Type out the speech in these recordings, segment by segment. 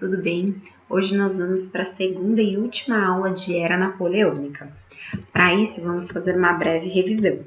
tudo bem? Hoje nós vamos para a segunda e última aula de Era Napoleônica. Para isso, vamos fazer uma breve revisão.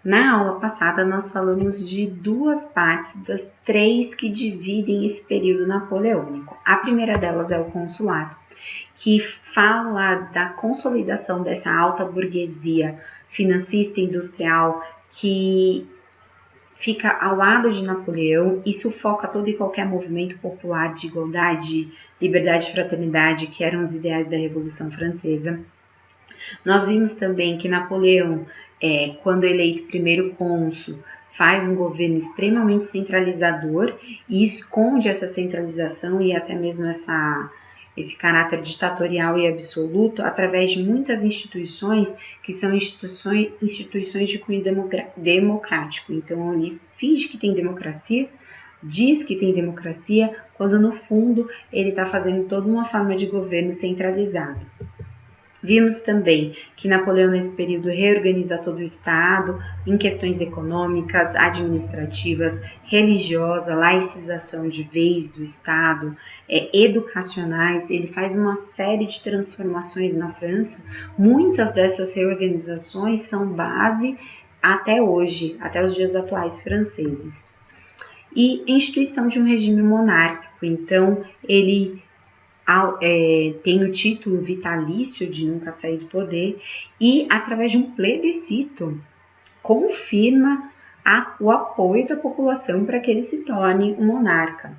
Na aula passada, nós falamos de duas partes das três que dividem esse período napoleônico. A primeira delas é o consulado, que fala da consolidação dessa alta burguesia financista e industrial que fica ao lado de Napoleão e sufoca todo e qualquer movimento popular de igualdade, liberdade e fraternidade, que eram os ideais da Revolução Francesa. Nós vimos também que Napoleão, quando eleito primeiro cônsul, faz um governo extremamente centralizador e esconde essa centralização e até mesmo esse caráter ditatorial e absoluto através de muitas instituições que são instituições de cunho democrático. Então, ele finge que tem democracia, diz que tem democracia, quando no fundo ele está fazendo toda uma forma de governo centralizado. Vimos também que Napoleão, nesse período, reorganiza todo o Estado em questões econômicas, administrativas, religiosas, laicização de vez do Estado, educacionais. Ele faz uma série de transformações na França. Muitas dessas reorganizações são base até hoje, até os dias atuais franceses. E instituição de um regime monárquico. Então, ele tem o título vitalício de nunca sair do poder e, através de um plebiscito, confirma o apoio da população para que ele se torne um monarca.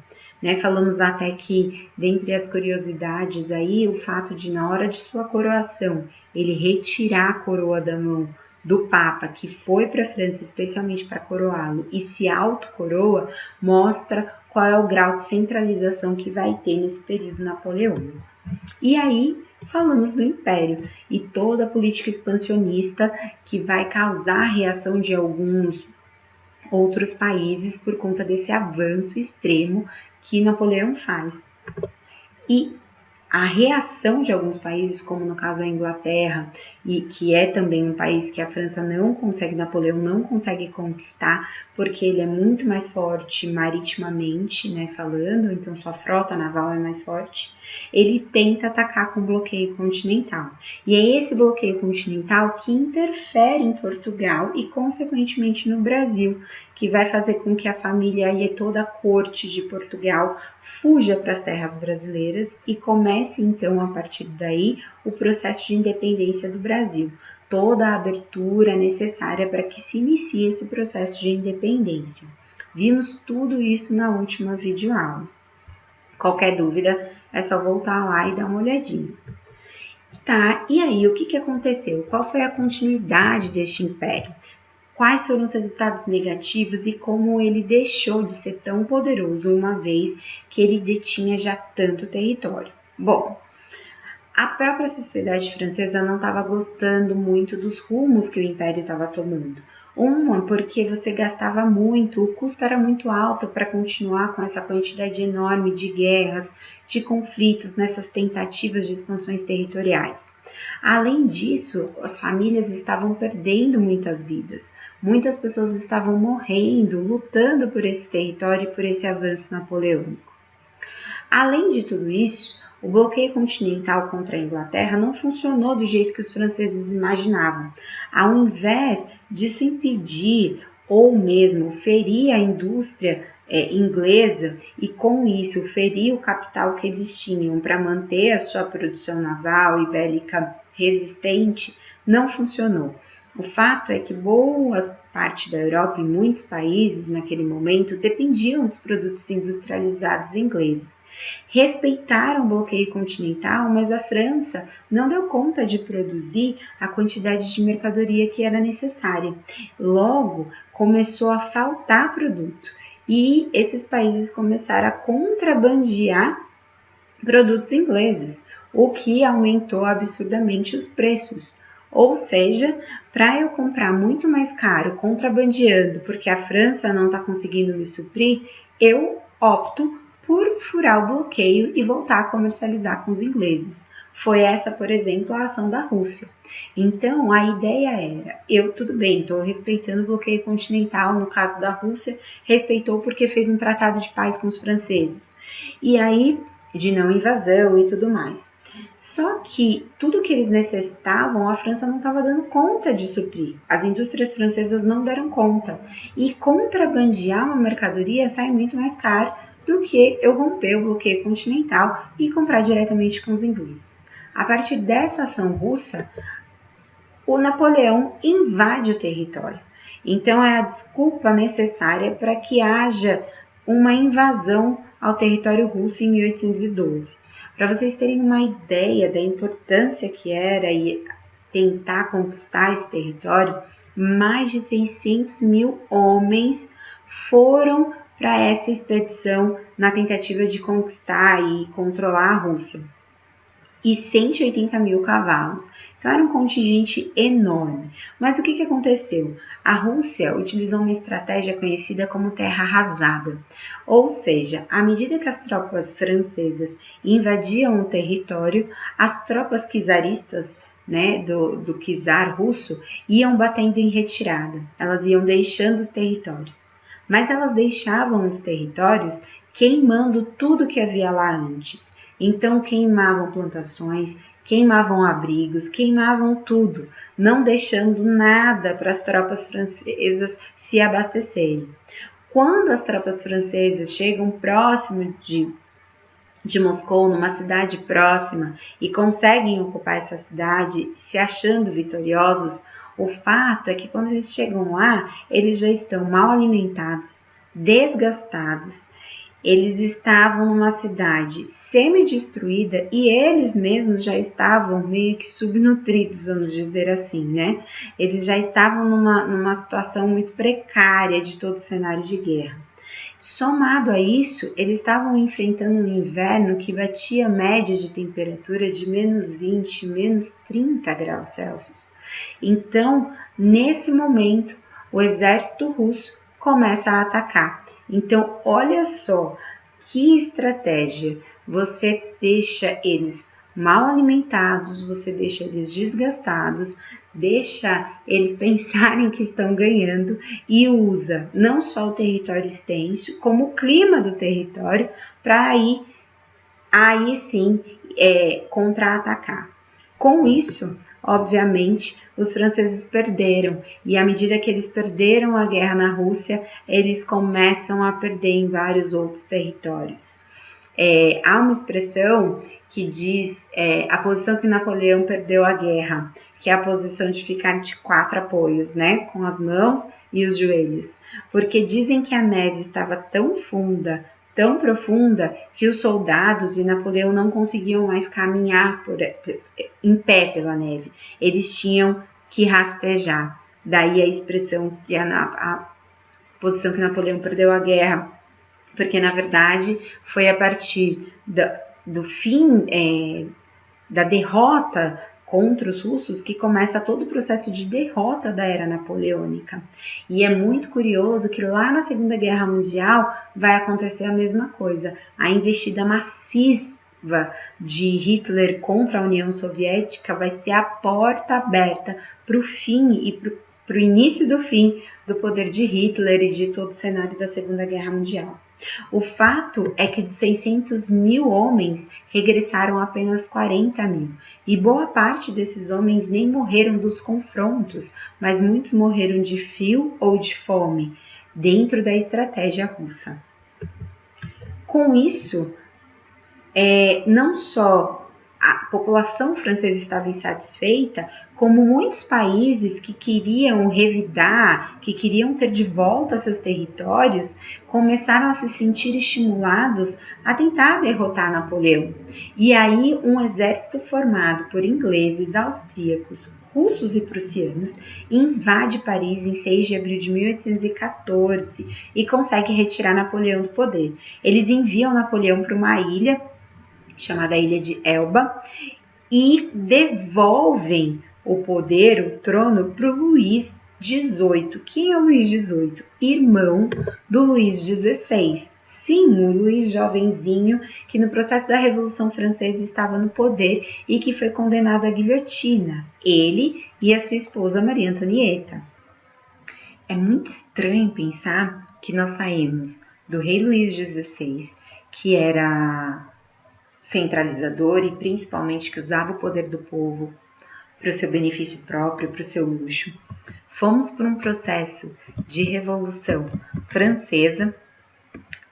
Falamos até que, dentre as curiosidades aí, o fato de, na hora de sua coroação, ele retirar a coroa da mão do Papa, que foi para a França especialmente para coroá-lo, e se autocoroa, mostra qual é o grau de centralização que vai ter nesse período napoleônico. E aí, falamos do Império e toda a política expansionista que vai causar a reação de alguns outros países por conta desse avanço extremo que Napoleão faz. E a reação de alguns países, como no caso a Inglaterra, e que é também um país que a França Napoleão não consegue conquistar, porque ele é muito mais forte maritimamente, falando, então sua frota naval é mais forte, ele tenta atacar com bloqueio continental. E é esse bloqueio continental que interfere em Portugal e, consequentemente, no Brasil, que vai fazer com que a família e toda a corte de Portugal fuja para as terras brasileiras e comece, então, a partir daí, o processo de independência do Brasil. Toda a abertura necessária para que se inicie esse processo de independência. Vimos tudo isso na última videoaula. Qualquer dúvida, é só voltar lá e dar uma olhadinha. Tá, e aí, o que aconteceu? Qual foi a continuidade deste império? Quais foram os resultados negativos e como ele deixou de ser tão poderoso uma vez que ele detinha já tanto território? Bom, a própria sociedade francesa não estava gostando muito dos rumos que o império estava tomando. Uma, porque você gastava muito, o custo era muito alto para continuar com essa quantidade enorme de guerras, de conflitos nessas tentativas de expansões territoriais. Além disso, as famílias estavam perdendo muitas vidas. Muitas pessoas estavam morrendo, lutando por esse território e por esse avanço napoleônico. Além de tudo isso, o bloqueio continental contra a Inglaterra não funcionou do jeito que os franceses imaginavam. Ao invés disso impedir ou mesmo ferir a indústria inglesa e com isso ferir o capital que eles tinham para manter a sua produção naval e bélica resistente, não funcionou. O fato é que boa parte da Europa e muitos países naquele momento dependiam dos produtos industrializados ingleses. Respeitaram o bloqueio continental, mas a França não deu conta de produzir a quantidade de mercadoria que era necessária. Logo, começou a faltar produto e esses países começaram a contrabandear produtos ingleses, o que aumentou absurdamente os preços. Ou seja, para eu comprar muito mais caro contrabandeando porque a França não está conseguindo me suprir, eu opto por furar o bloqueio e voltar a comercializar com os ingleses. Foi essa, por exemplo, a ação da Rússia. Então, a ideia era, tudo bem, estou respeitando o bloqueio continental, no caso da Rússia, respeitou porque fez um tratado de paz com os franceses. E aí, de não invasão e tudo mais. Só que tudo que eles necessitavam, a França não estava dando conta de suprir. As indústrias francesas não deram conta. E contrabandear uma mercadoria sai muito mais caro do que eu romper o bloqueio continental e comprar diretamente com os ingleses. A partir dessa ação russa, o Napoleão invade o território. Então é a desculpa necessária para que haja uma invasão ao território russo em 1812. Para vocês terem uma ideia da importância que era tentar conquistar esse território, mais de 600 mil homens foram para essa expedição na tentativa de conquistar e controlar a Rússia. E 180 mil cavalos. Então era um contingente enorme. Mas o que aconteceu? A Rússia utilizou uma estratégia conhecida como terra arrasada. Ou seja, à medida que as tropas francesas invadiam o território, as tropas czaristas, do czar russo, iam batendo em retirada. Elas iam deixando os territórios. Mas elas deixavam os territórios queimando tudo que havia lá antes. Então queimavam plantações, queimavam abrigos, queimavam tudo, não deixando nada para as tropas francesas se abastecerem. Quando as tropas francesas chegam próximo de Moscou, numa cidade próxima, e conseguem ocupar essa cidade se achando vitoriosos, o fato é que quando eles chegam lá, eles já estão mal alimentados, desgastados. Eles estavam numa cidade semi-destruída e eles mesmos já estavam meio que subnutridos, vamos dizer assim, né? Eles já estavam numa situação muito precária de todo o cenário de guerra. Somado a isso, eles estavam enfrentando um inverno que batia média de temperatura de menos 20, menos 30 graus Celsius. Então, nesse momento, o exército russo começa a atacar. Então, olha só que estratégia. Você deixa eles mal alimentados, você deixa eles desgastados, deixa eles pensarem que estão ganhando e usa não só o território extenso, como o clima do território para aí sim contra-atacar. Com isso, obviamente, os franceses perderam, e à medida que eles perderam a guerra na Rússia, eles começam a perder em vários outros territórios. Há uma expressão que diz a posição que Napoleão perdeu a guerra, que é a posição de ficar de 4 apoios, né, com as mãos e os joelhos, porque dizem que a neve estava tão funda, tão profunda, que os soldados de Napoleão não conseguiam mais caminhar em pé pela neve. Eles tinham que rastejar. Daí a expressão que a posição que Napoleão perdeu a guerra, porque na verdade foi a partir do fim da derrota contra os russos que começa todo o processo de derrota da era napoleônica. E é muito curioso que lá na Segunda Guerra Mundial vai acontecer a mesma coisa. A investida massiva de Hitler contra a União Soviética vai ser a porta aberta para o fim e para o início do fim do poder de Hitler e de todo o cenário da Segunda Guerra Mundial. O fato é que de 600 mil homens regressaram apenas 40 mil, e boa parte desses homens nem morreram dos confrontos, mas muitos morreram de frio ou de fome, dentro da estratégia russa. Com isso, não só a população francesa estava insatisfeita, como muitos países que queriam revidar, que queriam ter de volta seus territórios, começaram a se sentir estimulados a tentar derrotar Napoleão. E aí um exército formado por ingleses, austríacos, russos e prussianos invade Paris em 6 de abril de 1814 e consegue retirar Napoleão do poder. Eles enviam Napoleão para uma ilha chamada Ilha de Elba, e devolvem o poder, o trono, para o Luís XVIII. Quem é o Luís XVIII? Irmão do Luís XVI. Sim, o Luís jovenzinho, que no processo da Revolução Francesa estava no poder e que foi condenado à guilhotina. Ele e a sua esposa Maria Antonieta. É muito estranho pensar que nós saímos do rei Luís XVI, que era centralizador e principalmente que usava o poder do povo para o seu benefício próprio, para o seu luxo. Fomos por um processo de Revolução Francesa,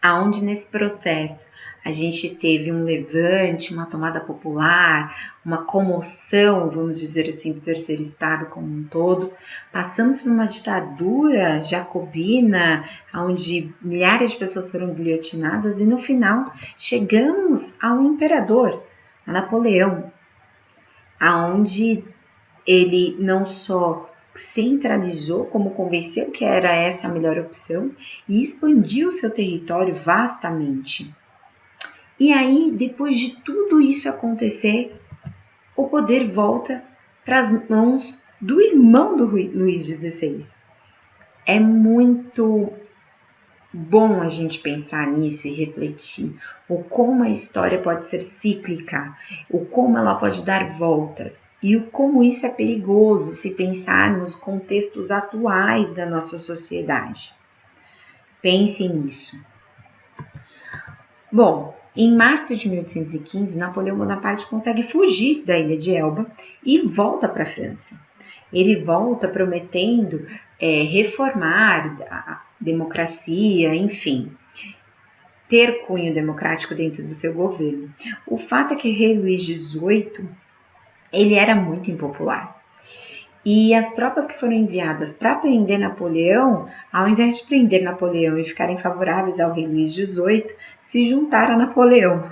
aonde nesse processo a gente teve um levante, uma tomada popular, uma comoção, vamos dizer assim, do terceiro estado como um todo. Passamos por uma ditadura jacobina, onde milhares de pessoas foram guilhotinadas e no final chegamos ao imperador, a Napoleão, aonde ele não só centralizou, como convenceu que era essa a melhor opção e expandiu seu território vastamente. E aí, depois de tudo isso acontecer, o poder volta para as mãos do irmão do Luís XVI. É muito bom a gente pensar nisso e refletir o como a história pode ser cíclica, o como ela pode dar voltas e o como isso é perigoso se pensar nos contextos atuais da nossa sociedade. Pensem nisso. Bom, em março de 1815, Napoleão Bonaparte consegue fugir da ilha de Elba e volta para a França. Ele volta prometendo reformar a democracia, enfim, ter cunho democrático dentro do seu governo. O fato é que o rei Luís XVIII, ele era muito impopular. E as tropas que foram enviadas para prender Napoleão, ao invés de prender Napoleão e ficarem favoráveis ao rei Luís XVIII, se juntaram a Napoleão.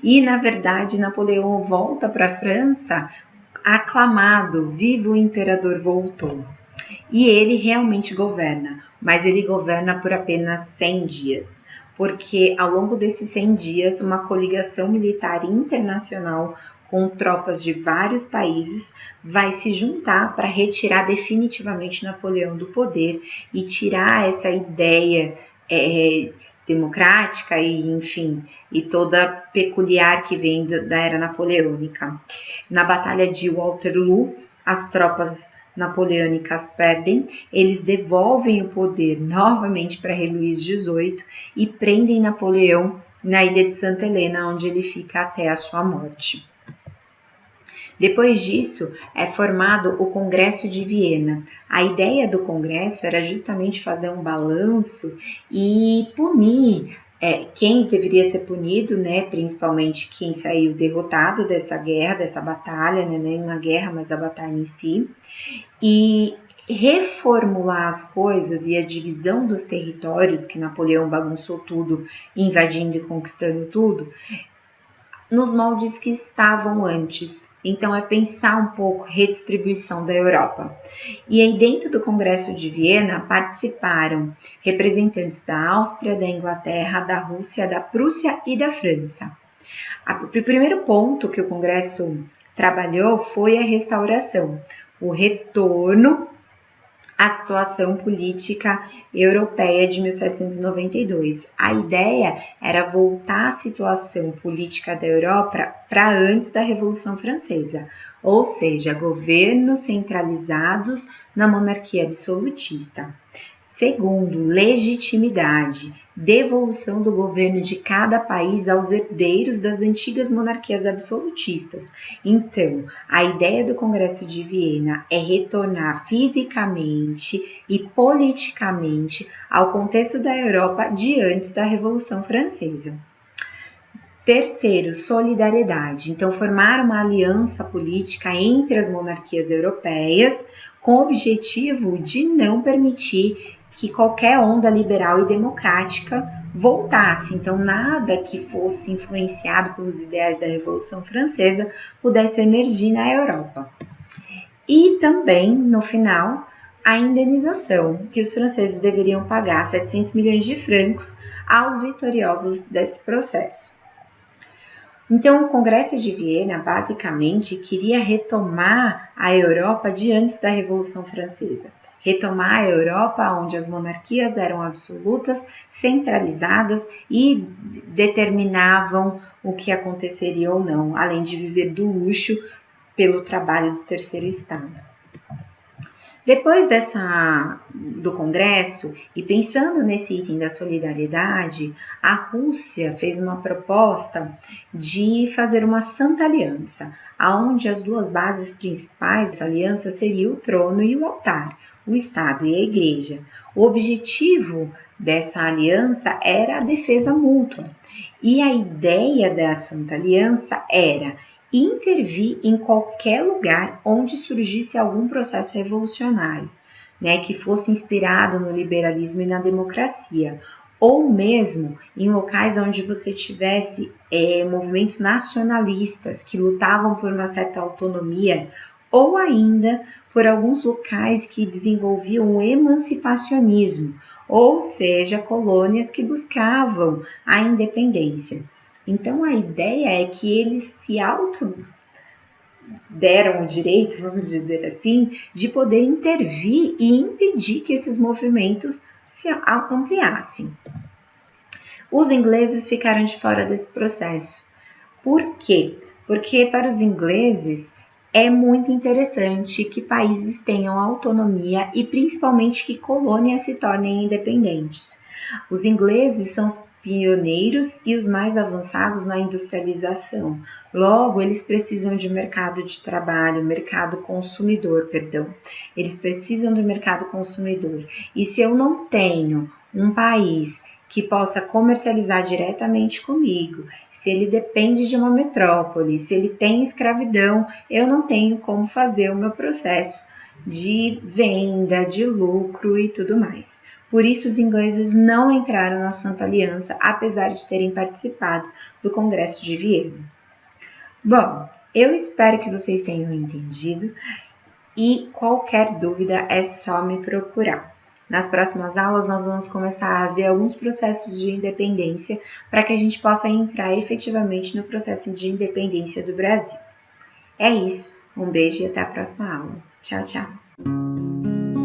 E, na verdade, Napoleão volta para a França aclamado, viva o imperador voltou. E ele realmente governa, mas ele governa por apenas 100 dias. Porque ao longo desses 100 dias, uma coligação militar internacional com tropas de vários países vai se juntar para retirar definitivamente Napoleão do poder e tirar essa ideia democrática e, enfim, e toda peculiar que vem da era napoleônica. Na Batalha de Waterloo, as tropas napoleônicas perdem, eles devolvem o poder novamente para rei Luís XVIII e prendem Napoleão na ilha de Santa Helena, onde ele fica até a sua morte. Depois disso, é formado o Congresso de Viena. A ideia do Congresso era justamente fazer um balanço e punir quem deveria ser punido, né? Principalmente quem saiu derrotado dessa guerra, dessa batalha, né? Nem uma guerra, mas a batalha em si. E reformular as coisas e a divisão dos territórios, que Napoleão bagunçou tudo, invadindo e conquistando tudo, nos moldes que estavam antes. Então, é pensar um pouco a redistribuição da Europa. E aí, dentro do Congresso de Viena, participaram representantes da Áustria, da Inglaterra, da Rússia, da Prússia e da França. O primeiro ponto que o Congresso trabalhou foi a restauração, o retorno à situação política europeia de 1792. A ideia era voltar à situação política da Europa para antes da Revolução Francesa, ou seja, governos centralizados na monarquia absolutista. Segundo, legitimidade, devolução do governo de cada país aos herdeiros das antigas monarquias absolutistas. Então, a ideia do Congresso de Viena é retornar fisicamente e politicamente ao contexto da Europa de antes da Revolução Francesa. Terceiro, solidariedade. Então, formar uma aliança política entre as monarquias europeias com o objetivo de não permitir que qualquer onda liberal e democrática voltasse. Então, nada que fosse influenciado pelos ideais da Revolução Francesa pudesse emergir na Europa. E também, no final, a indenização, que os franceses deveriam pagar 700 milhões de francos aos vitoriosos desse processo. Então, o Congresso de Viena, basicamente, queria retomar a Europa de antes da Revolução Francesa. Retomar a Europa onde as monarquias eram absolutas, centralizadas e determinavam o que aconteceria ou não, além de viver do luxo pelo trabalho do terceiro estado. Depois do Congresso, e pensando nesse item da solidariedade, a Rússia fez uma proposta de fazer uma Santa Aliança, onde as duas bases principais dessa aliança seriam o trono e o altar, o Estado e a Igreja. O objetivo dessa aliança era a defesa mútua, e a ideia da Santa Aliança era intervir em qualquer lugar onde surgisse algum processo revolucionário, né, que fosse inspirado no liberalismo e na democracia, ou mesmo em locais onde você tivesse movimentos nacionalistas que lutavam por uma certa autonomia, ou ainda por alguns locais que desenvolviam o emancipacionismo, ou seja, colônias que buscavam a independência. Então a ideia é que eles se deram o direito, vamos dizer assim, de poder intervir e impedir que esses movimentos se ampliassem. Os ingleses ficaram de fora desse processo. Por quê? Porque para os ingleses é muito interessante que países tenham autonomia e principalmente que colônias se tornem independentes. Os ingleses são os pioneiros e os mais avançados na industrialização. Logo, eles precisam de mercado de trabalho, mercado consumidor, perdão. Eles precisam do mercado consumidor. E se eu não tenho um país que possa comercializar diretamente comigo, se ele depende de uma metrópole, se ele tem escravidão, eu não tenho como fazer o meu processo de venda, de lucro e tudo mais. Por isso, os ingleses não entraram na Santa Aliança, apesar de terem participado do Congresso de Viena. Bom, eu espero que vocês tenham entendido e qualquer dúvida é só me procurar. Nas próximas aulas, nós vamos começar a ver alguns processos de independência para que a gente possa entrar efetivamente no processo de independência do Brasil. É isso, um beijo e até a próxima aula. Tchau, tchau!